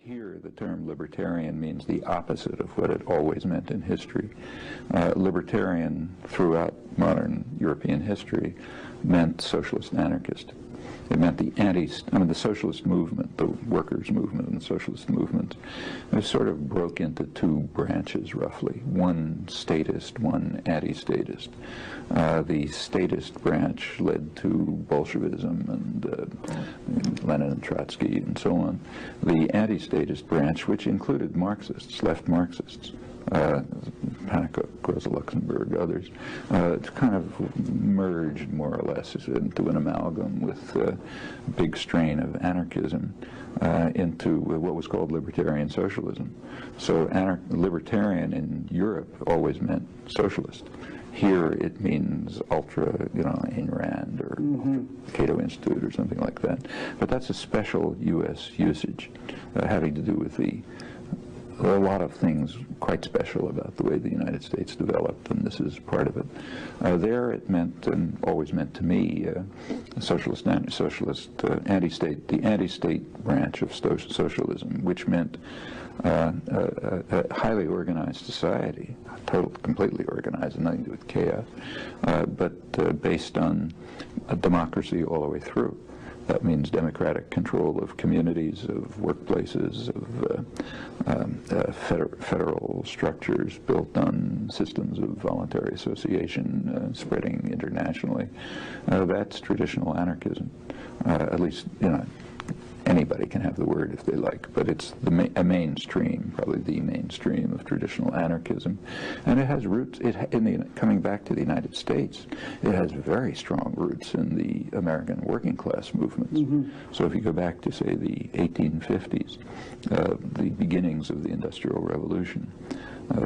Here, the term libertarian means the opposite of what it always meant in history. Libertarian, throughout modern European history, meant socialist anarchist. It meant the socialist movement, the workers' movement and the socialist movement, it sort of broke into two branches, roughly. One statist, one anti-statist. The statist branch led to Bolshevism and Lenin and Trotsky and so on. The anti-statist branch, which included Marxists, left Marxists, Pannekoek, Rosa Luxemburg, others, kind of merged more or less into an amalgam with a big strain of anarchism into what was called Libertarian Socialism. So libertarian in Europe always meant socialist. Here it means ultra, Ayn Rand or Cato Institute or something like that. But that's a special U.S. usage having to do with a lot of things quite special about the way the United States developed, and this is part of it. There it meant, and always meant to me, socialist, anti-state, the anti-state branch of socialism, which meant a highly organized society, completely organized, nothing to do with chaos, but based on a democracy all the way through. That means democratic control of communities, of workplaces, of federal structures built on systems of voluntary association spreading internationally. That's traditional anarchism. At least, anybody can have the word if they like, but it's a mainstream, probably the mainstream of traditional anarchism. And it has roots, coming back to the United States, it has very strong roots in the American working class movements. So if you go back to, say, the 1850s, the beginnings of the Industrial Revolution,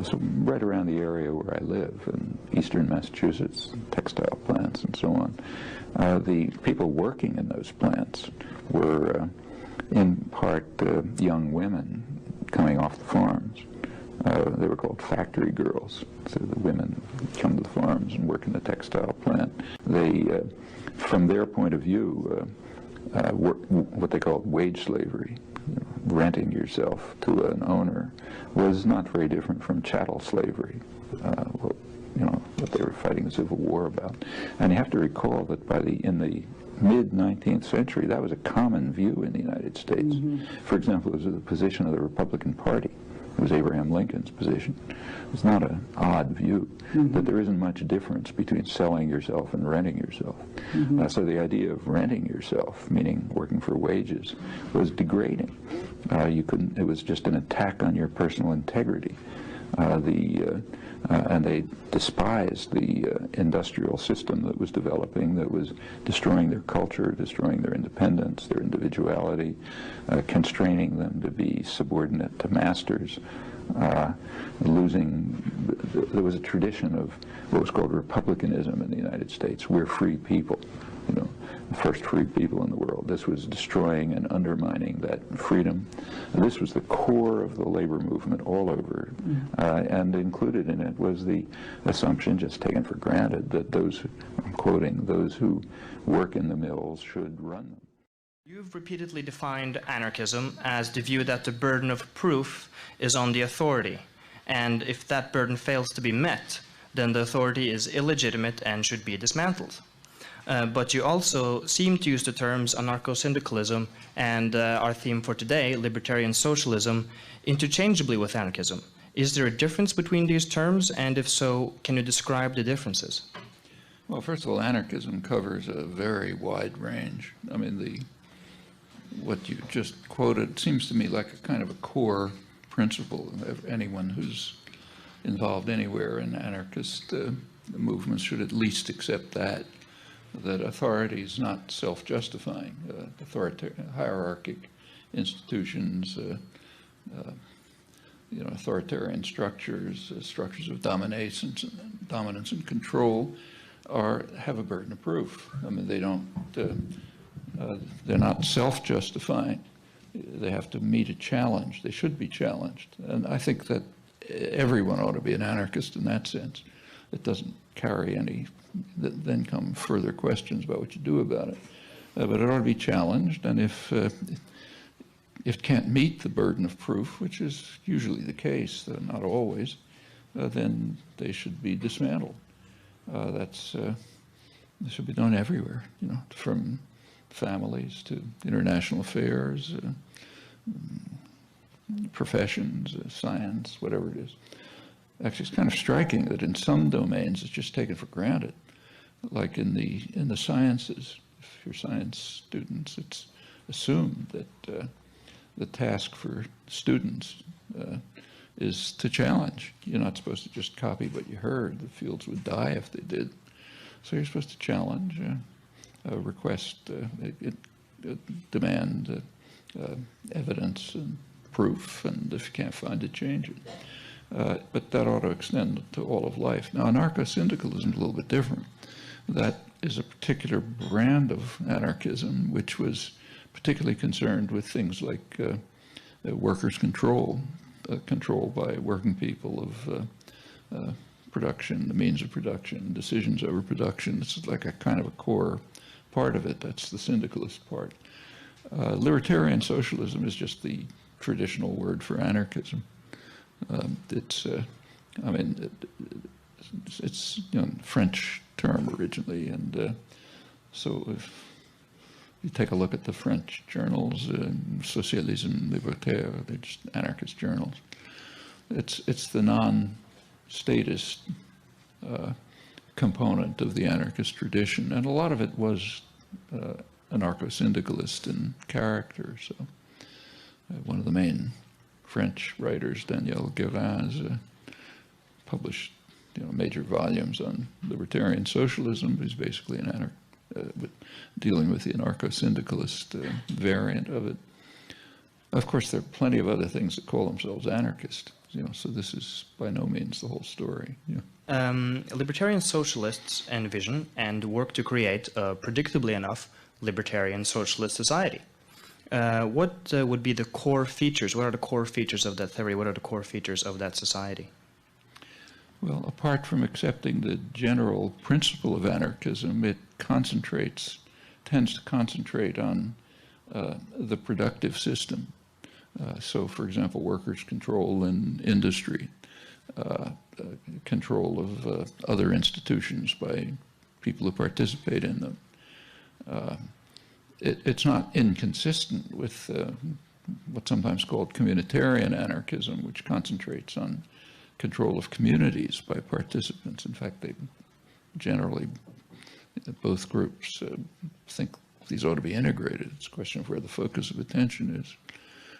so right around the area where I live, in eastern Massachusetts, textile plants and so on, the people working in those plants were in part young women coming off the farms. They were called factory girls. So the women come to the farms and work in the textile plant. They, from their point of view, what they called wage slavery, renting yourself to an owner, was not very different from chattel slavery. What they were fighting the Civil War about. And you have to recall that in the mid-19th century, that was a common view in the United States. For example, it was the position of the Republican Party. It was Abraham Lincoln's position. It's not an odd view that there isn't much difference between selling yourself and renting yourself. So the idea of renting yourself, meaning working for wages, was degrading. It was just an attack on your personal integrity. And they despised the industrial system that was developing, that was destroying their culture, destroying their independence, their individuality, constraining them to be subordinate to masters, there was a tradition of what was called republicanism in the United States. We're free people, the first free people in the world. This was destroying and undermining that freedom. And this was the core of the labor movement all over, and included in it was the assumption, just taken for granted, that I'm quoting, those who work in the mills should run them. You've repeatedly defined anarchism as the view that the burden of proof is on the authority, and if that burden fails to be met, then the authority is illegitimate and should be dismantled. But you also seem to use the terms anarcho-syndicalism and our theme for today, libertarian socialism, interchangeably with anarchism. Is there a difference between these terms, and if so, can you describe the differences? Well, first of all, anarchism covers a very wide range. I mean, what you just quoted seems to me like a kind of a core principle of anyone who's involved anywhere in anarchist movements should at least accept that authority is not self-justifying. Hierarchic institutions, authoritarian structures, structures of dominance and control have a burden of proof. I mean, they're not self-justifying. They have to meet a challenge. They should be challenged. And I think that everyone ought to be an anarchist in that sense. It doesn't carry any, then come further questions about what you do about it. But it ought to be challenged, and if it can't meet the burden of proof, which is usually the case, though not always, then they should be dismantled. This should be done everywhere, from families to international affairs, professions, science, whatever it is. Actually, it's kind of striking that in some domains it's just taken for granted. Like in the sciences, if you're science students, it's assumed that the task for students is to challenge. You're not supposed to just copy what you heard. The fields would die if they did. So you're supposed to challenge, request, demand evidence and proof, and if you can't find it, change it. But that ought to extend to all of life. Now, anarcho-syndicalism is a little bit different. That is a particular brand of anarchism, which was particularly concerned with things like workers' control by working people of production, the means of production, decisions over production. This is like a kind of a core part of it. That's the syndicalist part. Libertarian socialism is just the traditional word for anarchism. It's a French term originally, and so if you take a look at the French journals, Socialisme Libertaire, they're just anarchist journals. It's the non-statist component of the anarchist tradition, and a lot of it was anarcho-syndicalist in character. So one of the main French writers, Daniel Guérin, published major volumes on libertarian socialism. He's basically an dealing with the anarcho-syndicalist variant of it. Of course, there are plenty of other things that call themselves anarchist. So this is by no means the whole story. Libertarian socialists envision and work to create a, predictably enough, libertarian socialist society. What would be the core features? What are the core features of that theory? What are the core features of that society? Well, apart from accepting the general principle of anarchism, it tends to concentrate on the productive system. So, for example, workers' control in industry, control of other institutions by people who participate in them. It's not inconsistent with what's sometimes called communitarian anarchism, which concentrates on control of communities by participants. In fact, they generally, both groups think these ought to be integrated. It's a question of where the focus of attention is.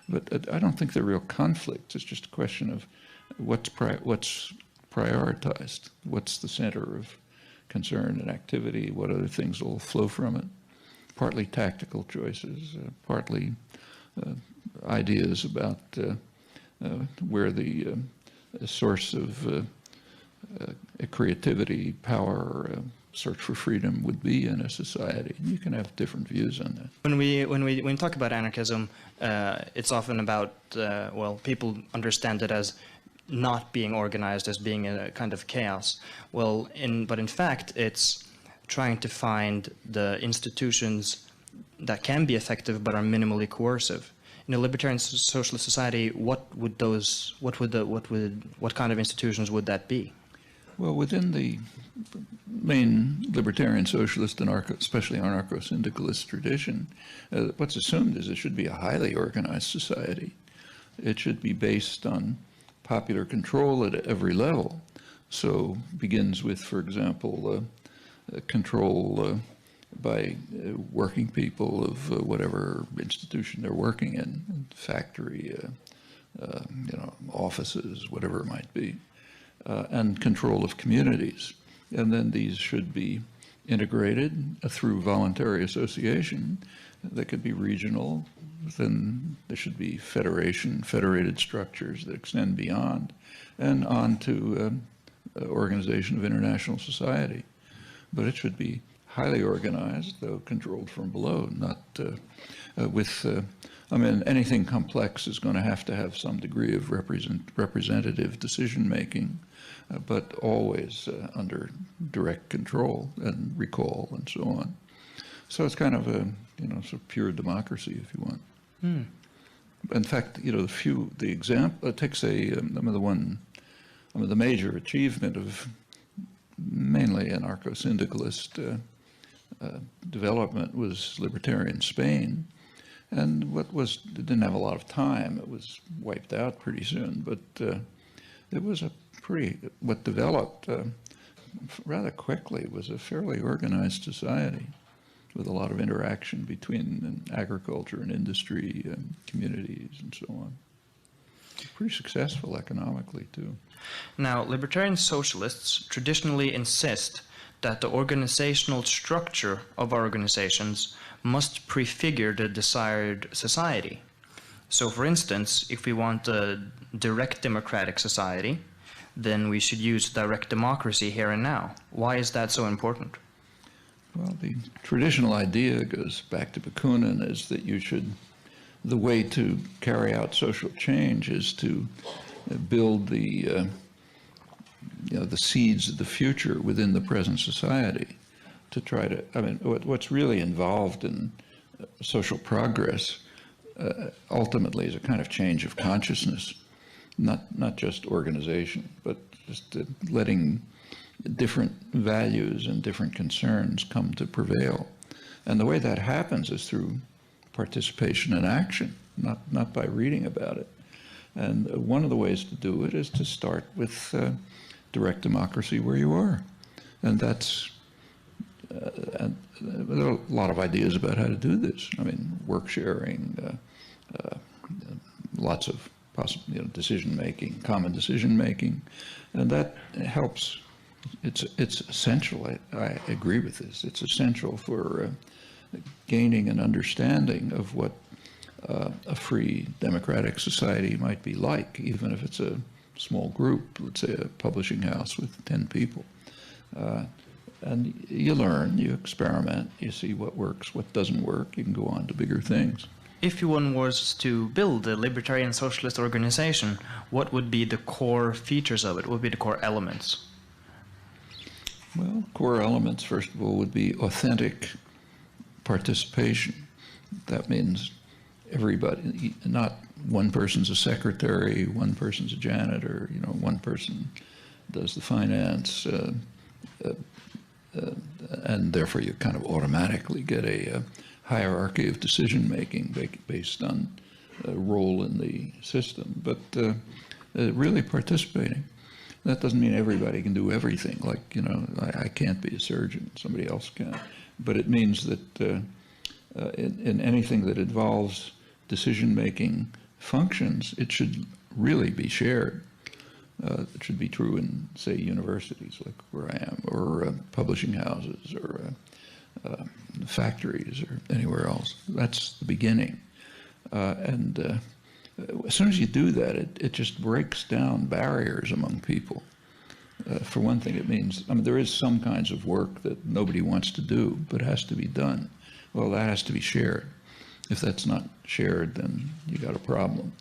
But I don't think they're real conflicts. It's just a question of what's prioritized, what's the center of concern and activity, what other things will flow from it. Partly tactical choices, partly ideas about where the source of creativity, power, search for freedom would be in a society. You can have different views on that. When we talk about anarchism, it's often about people understand it as not being organized, as being a kind of chaos. But in fact, it's trying to find the institutions that can be effective but are minimally coercive. In a libertarian socialist society, what kind of institutions would that be? Well, within the main libertarian socialist, especially anarcho-syndicalist tradition, what's assumed is it should be a highly organized society. It should be based on popular control at every level. So begins with, for example, control by working people of whatever institution they're working in, factory, offices, whatever it might be, and control of communities. And then these should be integrated through voluntary association. They could be regional. Then there should be federated structures that extend beyond, and on to organization of international society. But it should be highly organized, though controlled from below, not anything complex is going to have some degree of representative decision-making, but always under direct control and recall and so on. So it's kind of a, sort of pure democracy, if you want. In fact, you know, the example, it takes the major achievement of mainly anarcho-syndicalist development was libertarian Spain. And it didn't have a lot of time. It was wiped out pretty soon, but it was what developed rather quickly was a fairly organized society with a lot of interaction between agriculture and industry and communities and so on. Pretty successful economically, too. Now, libertarian socialists traditionally insist that the organizational structure of our organizations must prefigure the desired society. So, for instance, if we want a direct democratic society, then we should use direct democracy here and now. Why is that so important? Well, the traditional idea goes back to Bakunin, is that the way to carry out social change is to build the seeds of the future within the present society. To try to, what's really involved in social progress ultimately is a kind of change of consciousness, not just organization, but just letting different values and different concerns come to prevail. And the way that happens is through participation and action, not by reading about it. And one of the ways to do it is to start with direct democracy where you are. And that's, and there are a lot of ideas about how to do this. I mean, work sharing, lots of possible, decision making, common decision making, and that helps. It's essential. I agree with this. It's essential for gaining an understanding of what a free democratic society might be like, even if it's a small group, let's say a publishing house with 10 people. And you learn, you experiment, you see what works, what doesn't work, you can go on to bigger things. If one was to build a libertarian socialist organization, what would be the core features of it? What would be the core elements? Well, core elements, first of all, would be authentic participation. That means everybody, not one person's a secretary, one person's a janitor, one person does the finance, and therefore you kind of automatically get a hierarchy of decision-making based on a role in the system. But really participating. That doesn't mean everybody can do everything. Like, I can't be a surgeon, somebody else can. But it means that in anything that involves decision-making functions, it should really be shared. It should be true in, say, universities, like where I am, or publishing houses, or factories, or anywhere else. That's the beginning. And as soon as you do that, it just breaks down barriers among people. For one thing, it means, there is some kinds of work that nobody wants to do, but has to be done. Well, that has to be shared. If that's not shared, then you got a problem.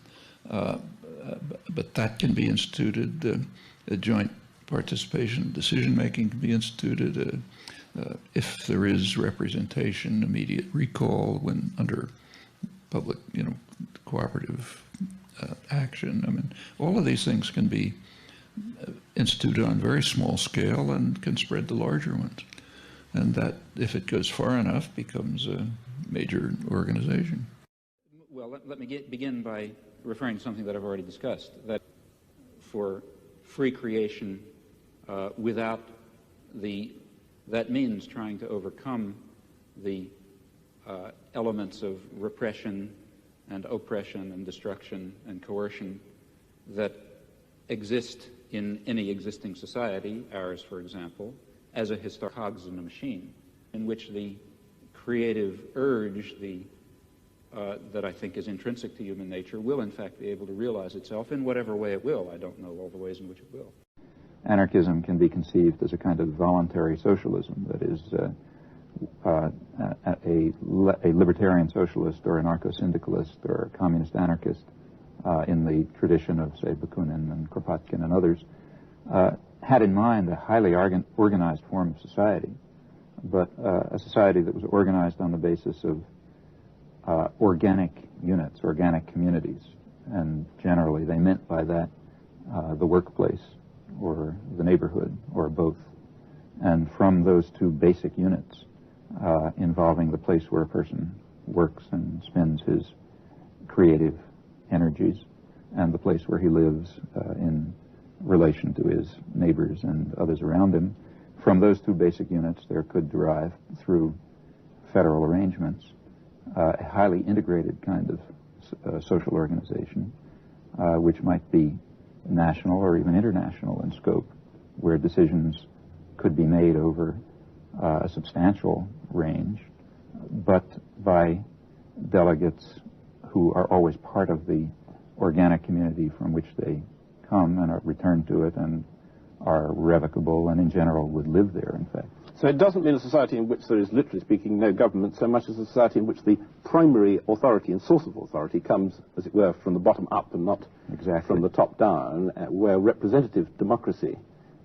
But that can be instituted. A joint participation, decision-making can be instituted. If there is representation, immediate recall when under public, cooperative action. All of these things can be instituted on very small scale and can spread to larger ones. And that, if it goes far enough, becomes a major organization. Well, let me begin by referring to something that I've already discussed, that for free creation without that means trying to overcome the elements of repression and oppression and destruction and coercion that exist in any existing society, ours, for example, as a historic cogs in a machine, in which the creative urge, that I think is intrinsic to human nature, will in fact be able to realize itself in whatever way it will. I don't know all the ways in which it will. Anarchism can be conceived as a kind of voluntary socialism, that is, a libertarian socialist or anarcho-syndicalist or a communist anarchist in the tradition of, say, Bakunin and Kropotkin and others, had in mind a highly organized form of society, but a society that was organized on the basis of organic units, organic communities, and generally they meant by that the workplace or the neighborhood or both. And from those two basic units involving the place where a person works and spends his creative energies and the place where he lives in relation to his neighbors and others around him, from those two basic units there could derive through federal arrangements a highly integrated kind of social organization which might be national or even international in scope, where decisions could be made over a substantial range, but by delegates who are always part of the organic community from which they come and are returned to it and are revocable and in general would live there, in fact. So it doesn't mean a society in which there is, literally speaking, no government, so much as a society in which the primary authority and source of authority comes, as it were, from the bottom up and not from the top down, where representative democracy,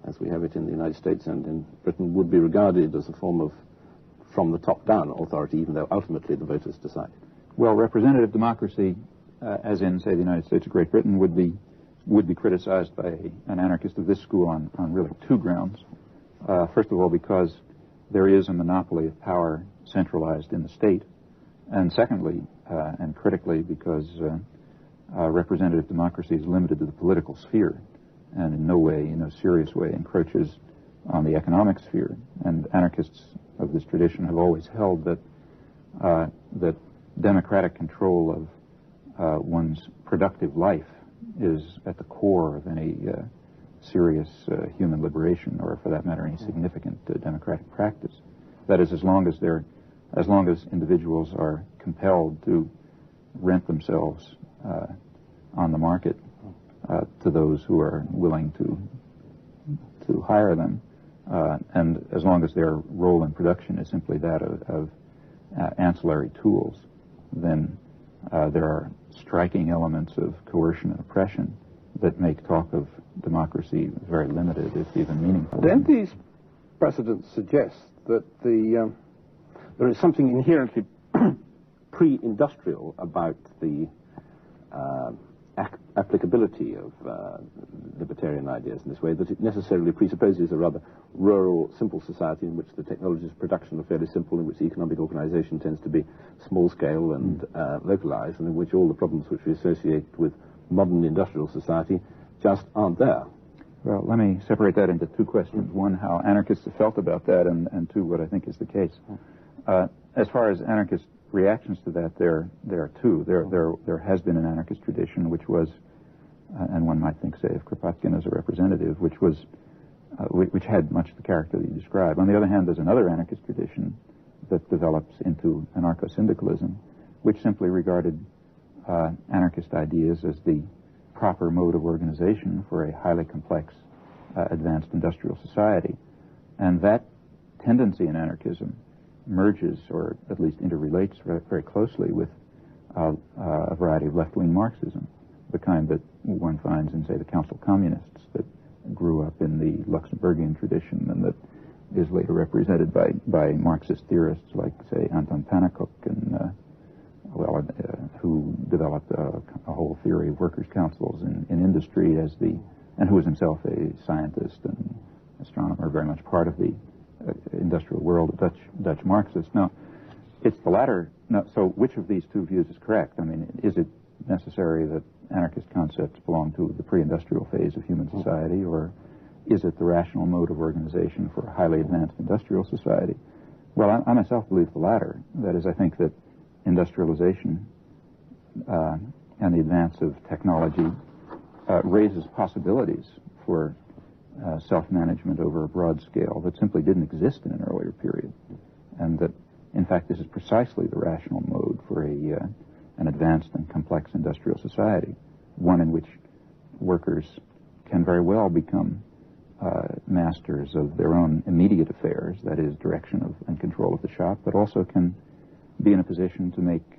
as we have it in the United States and in Britain, would be regarded as a form of from the top down authority, even though ultimately the voters decide. Well, representative democracy, as in, say, the United States or Great Britain, would be criticized by an anarchist of this school on really two grounds. First of all, because there is a monopoly of power centralized in the state, and secondly, and critically, because representative democracy is limited to the political sphere and in no way, in no serious way, encroaches on the economic sphere. And anarchists of this tradition have always held that that democratic control of one's productive life is at the core of any serious human liberation, or for that matter, any significant democratic practice. That is, as long as individuals are compelled to rent themselves on the market to those who are willing to hire them, and as long as their role in production is simply that of ancillary tools, then there are striking elements of coercion and oppression that make talk of democracy very limited, if even meaningful. Don't these precedents suggest that there is something inherently pre-industrial about the applicability of libertarian ideas in this way, that it necessarily presupposes a rather rural, simple society in which the technologies of production are fairly simple, in which economic organization tends to be small-scale and localized, and in which all the problems which we associate with modern industrial society just aren't there? Well, let me separate that into two questions. One, how anarchists have felt about that, and two, what I think is the case. As far as anarchist reactions to that, there are two. There has been an anarchist tradition which was, and one might think, say, of Kropotkin as a representative, which had much the character that you describe. On the other hand, there's another anarchist tradition that develops into anarcho-syndicalism, which simply regarded anarchist ideas as the proper mode of organization for a highly complex, advanced industrial society. And that tendency in anarchism merges, or at least interrelates very closely with a variety of left-wing Marxism, the kind that one finds in, say, the Council Communists that grew up in the Luxemburgian tradition and that is later represented by Marxist theorists like, say, Anton Pannekoek, and who developed a whole theory of workers' councils in industry and who was himself a scientist and astronomer, very much part of the industrial world, Dutch Marxist. Now, it's the latter. Now, so which of these two views is correct? I mean, is it necessary that anarchist concepts belong to the pre-industrial phase of human society, or is it the rational mode of organization for a highly advanced industrial society? Well, I myself believe the latter. That is, I think that industrialization and the advance of technology raises possibilities for self-management over a broad scale that simply didn't exist in an earlier period, and that, in fact, this is precisely the rational mode for an advanced and complex industrial society, one in which workers can very well become masters of their own immediate affairs, that is, direction of and control of the shop, but also can be in a position to make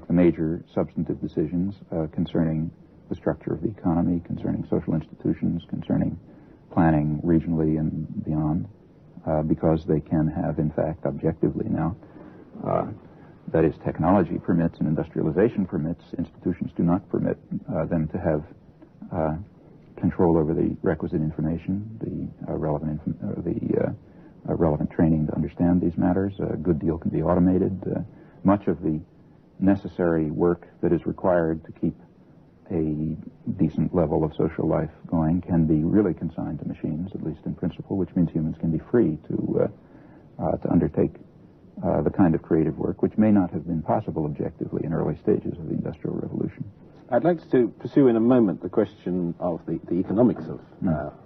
the major substantive decisions concerning the structure of the economy, concerning social institutions, concerning planning regionally and beyond, because they can have, in fact, objectively now, that is, technology permits and industrialization permits, institutions do not permit them to have control over the requisite information, the relevant training to understand these matters. A good deal can be automated. Much of the necessary work that is required to keep a decent level of social life going can be really consigned to machines, at least in principle, which means humans can be free to undertake the kind of creative work which may not have been possible objectively in early stages of the Industrial Revolution. I'd like to pursue in a moment the question of the economics of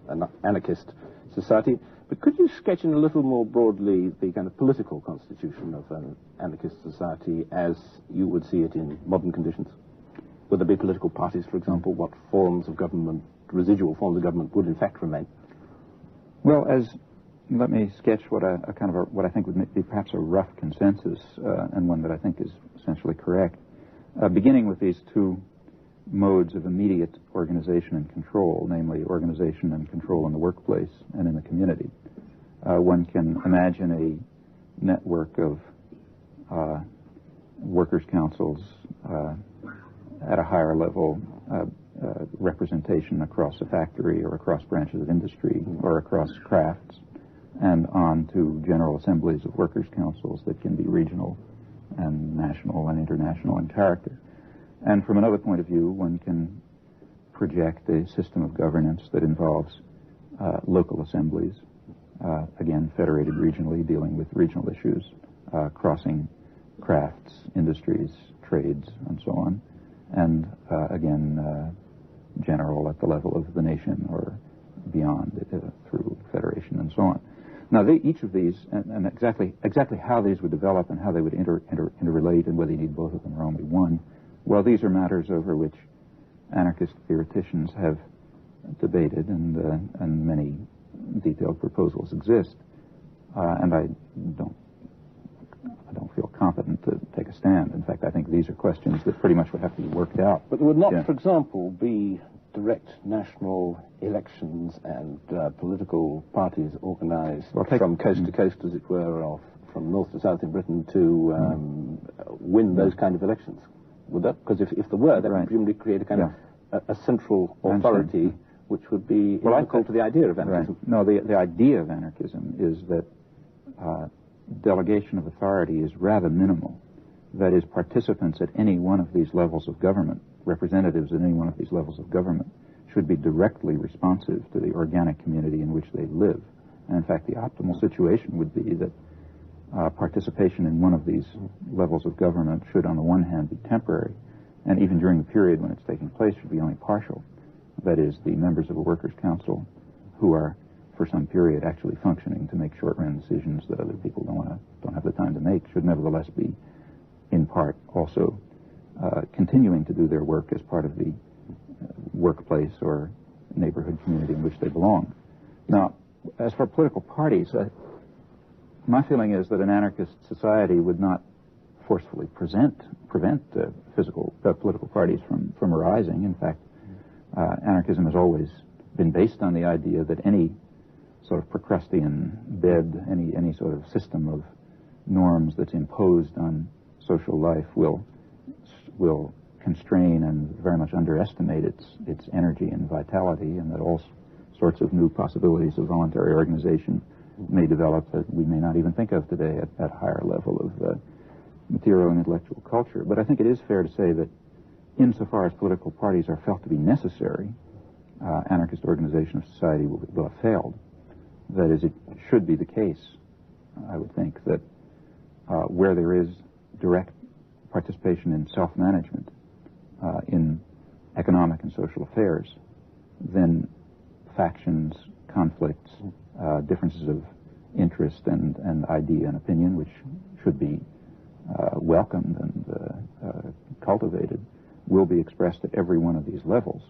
an anarchist society, but could you sketch in a little more broadly the kind of political constitution of an anarchist society as you would see it in modern conditions? Would there be political parties, for example? What forms of government, residual forms of government, would in fact remain? Well, let me sketch what I think would be perhaps a rough consensus, and one that I think is essentially correct. Beginning with these two modes of immediate organization and control, namely organization and control in the workplace and in the community. One can imagine a network of workers' councils at a higher level, representation across a factory or across branches of industry or across crafts, and on to general assemblies of workers' councils that can be regional and national and international in character. And from another point of view, one can project a system of governance that involves local assemblies, again, federated regionally, dealing with regional issues, crossing crafts, industries, trades, and so on, and again, general at the level of the nation or beyond through federation and so on. Now, each of these, and exactly how these would develop and how they would interrelate and whether you need both of them or only one, well, these are matters over which anarchist theoreticians have debated, and many detailed proposals exist. And I don't feel competent to take a stand. In fact, I think these are questions that pretty much would have to be worked out. But there would not, for example, be direct national elections and political parties organized from coast to coast, as it were, or from north to south in Britain to win those kind of elections. Would that? Because if there were, that would presumably create a kind of a central authority which would be equal to the idea of anarchism. Right. No, the idea of anarchism is that delegation of authority is rather minimal. That is, participants at any one of these levels of government, representatives at any one of these levels of government, should be directly responsive to the organic community in which they live. And in fact, the optimal situation would be that participation in one of these levels of government should, on the one hand, be temporary, and even during the period when it's taking place, should be only partial. That is, the members of a workers' council who are, for some period, actually functioning to make short-run decisions that other people don't have the time to make should nevertheless be, in part, also continuing to do their work as part of the workplace or neighborhood community in which they belong. Now, as for political parties, my feeling is that an anarchist society would not forcefully prevent political parties from arising. In fact, anarchism has always been based on the idea that any sort of Procrustean bed, any sort of system of norms that's imposed on social life will constrain and very much underestimate its energy and vitality, and that all sorts of new possibilities of voluntary organization may develop that we may not even think of today at higher level of material and intellectual culture. But I think it is fair to say that insofar as political parties are felt to be necessary, anarchist organization of society will have failed. That is, it should be the case, I would think, that where there is direct participation in self-management in economic and social affairs, then factions, conflicts, differences of interest and idea and opinion, which should be welcomed and cultivated, will be expressed at every one of these levels.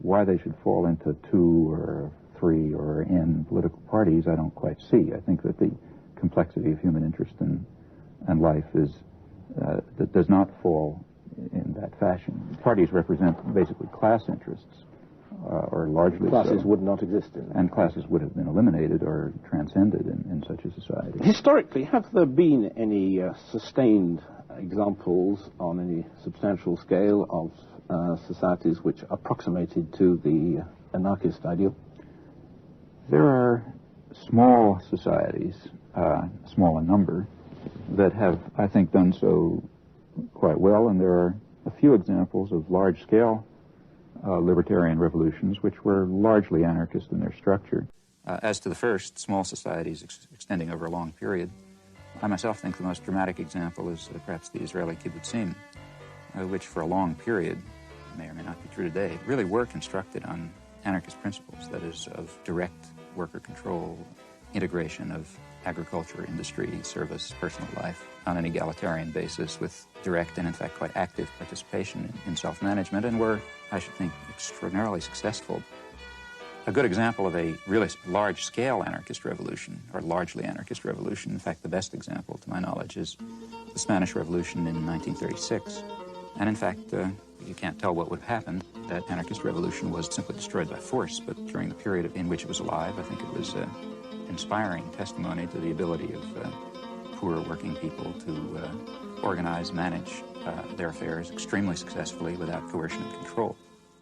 Why they should fall into 2 or 3 or N political parties, I don't quite see. I think that the complexity of human interest and life is that does not fall in that fashion. Parties represent basically class interests or largely Classes so. would not exist in And classes would have been eliminated or transcended in such a society. Historically, have there been any sustained examples on any substantial scale of societies which approximated to the anarchist ideal? There are small societies, small in number, that have, I think, done so quite well, and there are a few examples of large-scale libertarian revolutions which were largely anarchist in their structure. As to the first, small societies extending over a long period, I myself think the most dramatic example is perhaps the Israeli kibbutzim, which for a long period, may or may not be true today, really were constructed on anarchist principles, that is, of direct worker control, integration of agriculture, industry, service, personal life on an egalitarian basis with direct and, in fact, quite active participation in self-management, and were, I should think, extraordinarily successful. A good example of a really large-scale anarchist revolution, or largely anarchist revolution, in fact, the best example, to my knowledge, is the Spanish Revolution in 1936. And in fact, you can't tell what would have happened. That anarchist revolution was simply destroyed by force, but during the period in which it was alive, I think it was inspiring testimony to the ability of poor working people to organize, manage their affairs extremely successfully without coercion and control.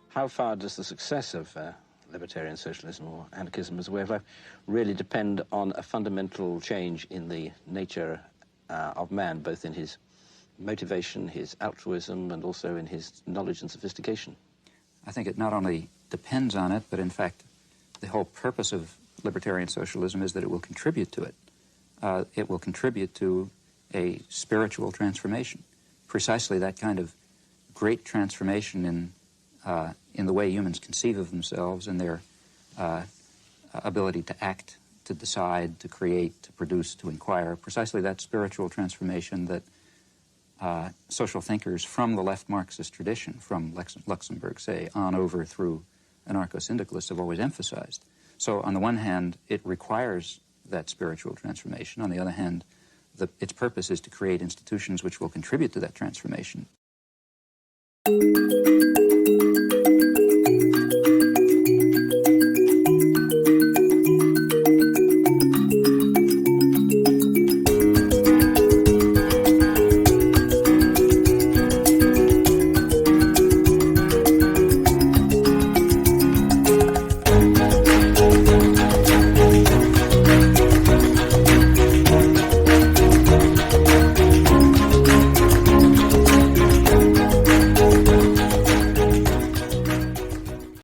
How far does the success of libertarian socialism or anarchism as a way of life really depend on a fundamental change in the nature of man, both in his motivation, his altruism, and also in his knowledge and sophistication? I think it not only depends on it, but in fact, the whole purpose of libertarian socialism is that it will contribute to it. It will contribute to a spiritual transformation, precisely that kind of great transformation in the way humans conceive of themselves and their ability to act, to decide, to create, to produce, to inquire, precisely that spiritual transformation that social thinkers from the left Marxist tradition, from Luxemburg, say, on over through anarcho-syndicalists have always emphasized. So on the one hand, it requires that spiritual transformation. On the other hand, its purpose is to create institutions which will contribute to that transformation.